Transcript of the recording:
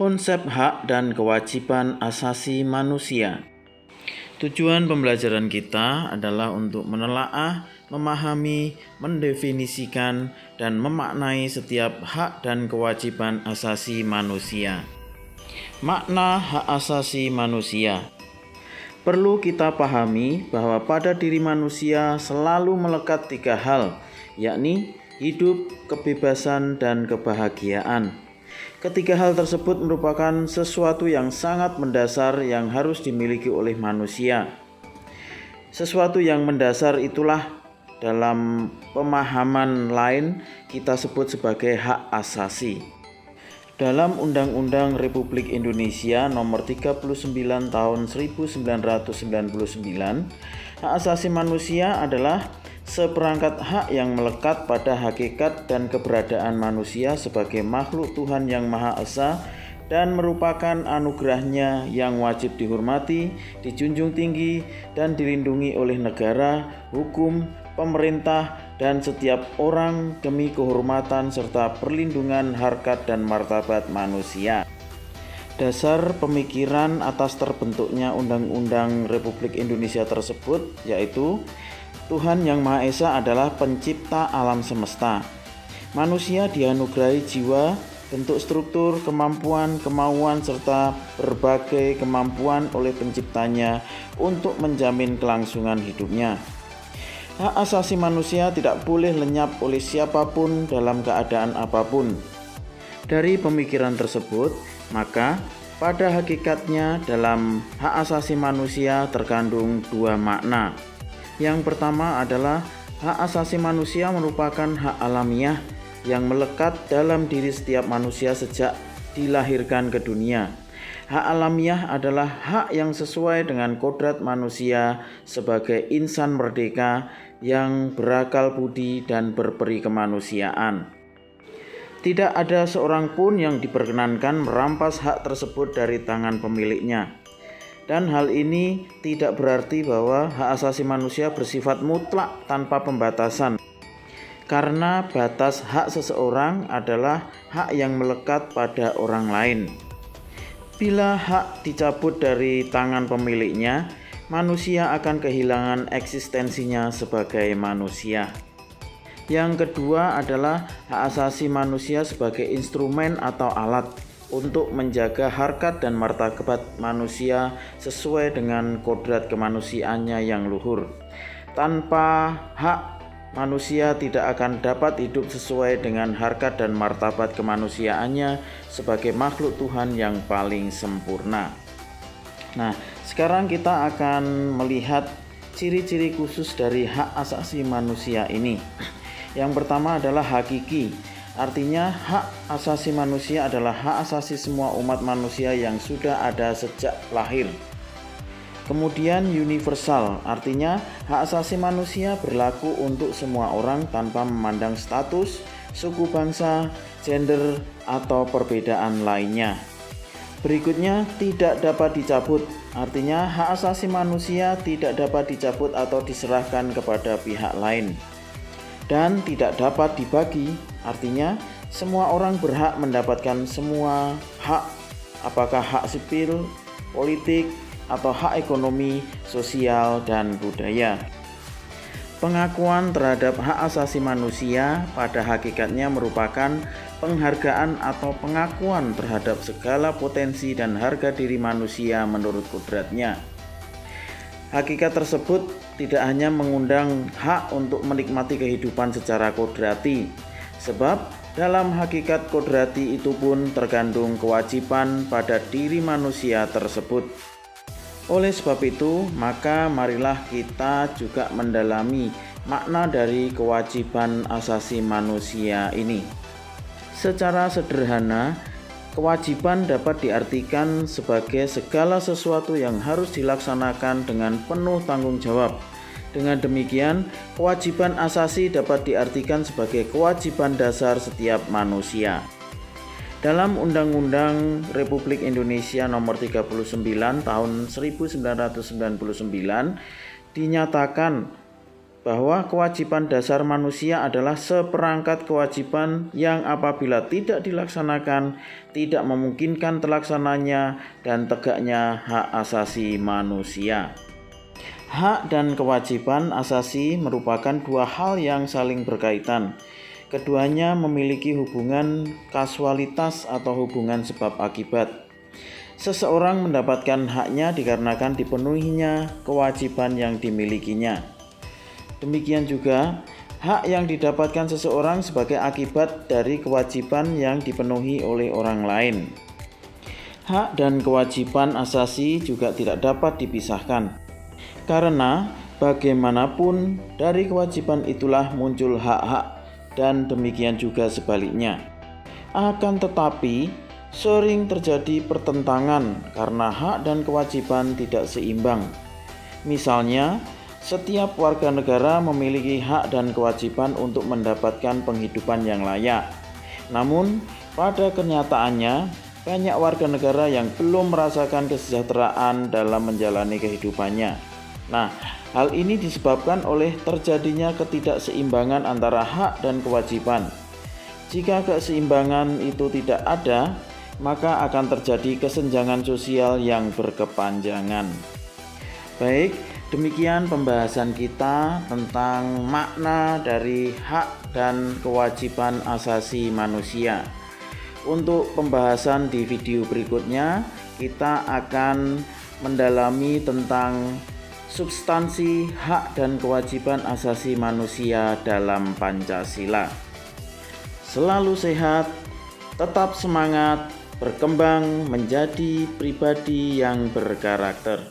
Konsep hak dan kewajiban asasi manusia. Tujuan pembelajaran kita adalah untuk menelaah, memahami, mendefinisikan, dan memaknai setiap hak dan kewajiban asasi manusia. Makna hak asasi manusia. Perlu kita pahami bahwa pada diri manusia selalu melekat 3 hal, yakni hidup, kebebasan, dan kebahagiaan. Ketiga hal tersebut merupakan sesuatu yang sangat mendasar yang harus dimiliki oleh manusia. Sesuatu yang mendasar itulah dalam pemahaman lain kita sebut sebagai hak asasi. Dalam Undang-Undang Republik Indonesia Nomor 39 Tahun 1999, hak asasi manusia adalah seperangkat hak yang melekat pada hakikat dan keberadaan manusia sebagai makhluk Tuhan yang Maha Esa dan merupakan anugerahnya yang wajib dihormati, dijunjung tinggi, dan dilindungi oleh negara, hukum, pemerintah, dan setiap orang demi kehormatan serta perlindungan harkat dan martabat manusia. Dasar pemikiran atas terbentuknya Undang-Undang Republik Indonesia tersebut yaitu Tuhan Yang Maha Esa adalah pencipta alam semesta. Manusia dianugerahi jiwa, bentuk struktur, kemampuan, kemauan, serta berbagai kemampuan oleh penciptanya untuk menjamin kelangsungan hidupnya. Hak asasi manusia tidak boleh lenyap oleh siapapun dalam keadaan apapun. Dari pemikiran tersebut, maka pada hakikatnya dalam hak asasi manusia terkandung 2 makna. Yang pertama adalah hak asasi manusia merupakan hak alamiah yang melekat dalam diri setiap manusia sejak dilahirkan ke dunia. Hak alamiah adalah hak yang sesuai dengan kodrat manusia sebagai insan merdeka yang berakal budi dan berperi kemanusiaan. Tidak ada seorang pun yang diperkenankan merampas hak tersebut dari tangan pemiliknya. Dan hal ini tidak berarti bahwa hak asasi manusia bersifat mutlak tanpa pembatasan. Karena batas hak seseorang adalah hak yang melekat pada orang lain. Bila hak dicabut dari tangan pemiliknya, manusia akan kehilangan eksistensinya sebagai manusia. Yang kedua adalah hak asasi manusia sebagai instrumen atau alat untuk menjaga harkat dan martabat manusia sesuai dengan kodrat kemanusiaannya yang luhur. Tanpa hak, manusia tidak akan dapat hidup sesuai dengan harkat dan martabat kemanusiaannya sebagai makhluk Tuhan yang paling sempurna. Nah, sekarang kita akan melihat ciri-ciri khusus dari hak asasi manusia ini. Yang pertama adalah hakiki. Artinya hak asasi manusia adalah hak asasi semua umat manusia yang sudah ada sejak lahir. Kemudian universal, artinya hak asasi manusia berlaku untuk semua orang tanpa memandang status, suku bangsa, gender, atau perbedaan lainnya. Berikutnya tidak dapat dicabut, artinya hak asasi manusia tidak dapat dicabut atau diserahkan kepada pihak lain. Dan tidak dapat dibagi, artinya semua orang berhak mendapatkan semua hak, apakah hak sipil, politik, atau hak ekonomi, sosial, dan budaya. Pengakuan terhadap hak asasi manusia pada hakikatnya merupakan penghargaan atau pengakuan terhadap segala potensi dan harga diri manusia menurut kodratnya. Hakikat tersebut tidak hanya mengundang hak untuk menikmati kehidupan secara kodrati, sebab dalam hakikat kodrati itu pun terkandung kewajiban pada diri manusia tersebut. Oleh sebab itu, maka marilah kita juga mendalami makna dari kewajiban asasi manusia ini. Secara sederhana, kewajiban dapat diartikan sebagai segala sesuatu yang harus dilaksanakan dengan penuh tanggung jawab. Dengan demikian, kewajiban asasi dapat diartikan sebagai kewajiban dasar setiap manusia. Dalam Undang-Undang Republik Indonesia Nomor 39 Tahun 1999 dinyatakan bahwa kewajiban dasar manusia adalah seperangkat kewajiban yang apabila tidak dilaksanakan tidak memungkinkan terlaksananya dan tegaknya hak asasi manusia. Hak dan kewajiban asasi merupakan dua hal yang saling berkaitan. Keduanya memiliki hubungan kasualitas atau hubungan sebab akibat. Seseorang mendapatkan haknya dikarenakan dipenuhinya kewajiban yang dimilikinya. Demikian juga, hak yang didapatkan seseorang sebagai akibat dari kewajiban yang dipenuhi oleh orang lain. Hak dan kewajiban asasi juga tidak dapat dipisahkan, karena bagaimanapun dari kewajiban itulah muncul hak-hak dan demikian juga sebaliknya. Akan tetapi, sering terjadi pertentangan karena hak dan kewajiban tidak seimbang. Misalnya, setiap warga negara memiliki hak dan kewajiban untuk mendapatkan penghidupan yang layak. Namun, pada kenyataannya, banyak warga negara yang belum merasakan kesejahteraan dalam menjalani kehidupannya. Nah, hal ini disebabkan oleh terjadinya ketidakseimbangan antara hak dan kewajiban. Jika keseimbangan itu tidak ada, maka akan terjadi kesenjangan sosial yang berkepanjangan. Baik, demikian pembahasan kita tentang makna dari hak dan kewajiban asasi manusia. Untuk pembahasan di video berikutnya, kita akan mendalami tentang substansi hak dan kewajiban asasi manusia dalam Pancasila. Selalu sehat, tetap semangat, berkembang menjadi pribadi yang berkarakter.